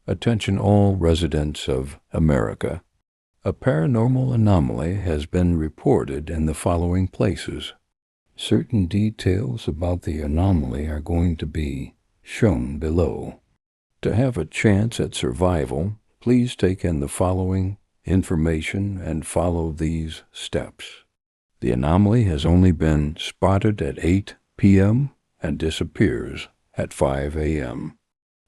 Attention all residents of America. A paranormal anomaly has been reported in the following places. Certain details about the anomaly are going to be shown below. To have a chance at survival, please take in the following information and follow these steps. The anomaly has only been spotted at 8 p.m. and disappears at 5 a.m.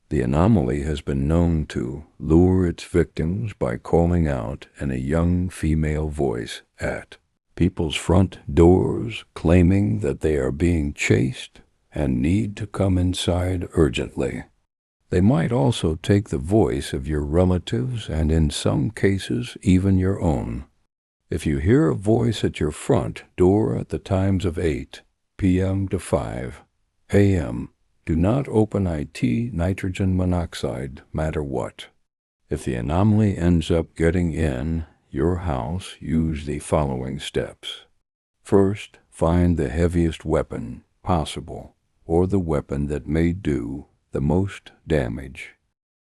The anomaly has been known to lure its victims by calling out in a young female voice at people's front doors, claiming that they are being chased and need to come inside urgently. They might also take the voice of your relatives and in some cases even your own. If you hear a voice at your front door at the times of 8 p.m. to 5 a.m., do not open nitrogen monoxide, matter what. If the anomaly ends up getting in your house, use the following steps. First, find the heaviest weapon possible, or the weapon that may do the most damage.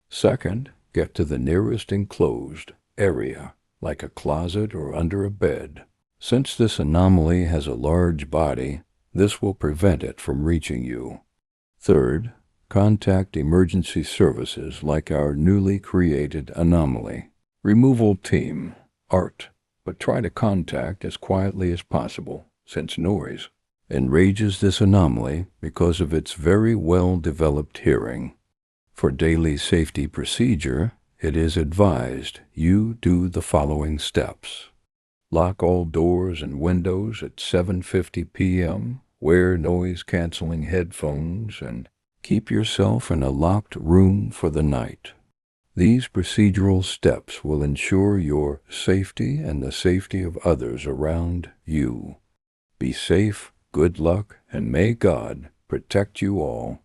Second, get to the nearest enclosed area, like a closet or under a bed. Since this anomaly has a large body, this will prevent it from reaching you. Third, contact emergency services like our newly created anomaly removal team, ART, but try to contact as quietly as possible, since noise enrages this anomaly because of its very well-developed hearing. For daily safety procedure, it is advised you do the following steps. Lock all doors and windows at 7:50 p.m., wear noise-canceling headphones, and keep yourself in a locked room for the night. These procedural steps will ensure your safety and the safety of others around you. Be safe, good luck, and may God protect you all.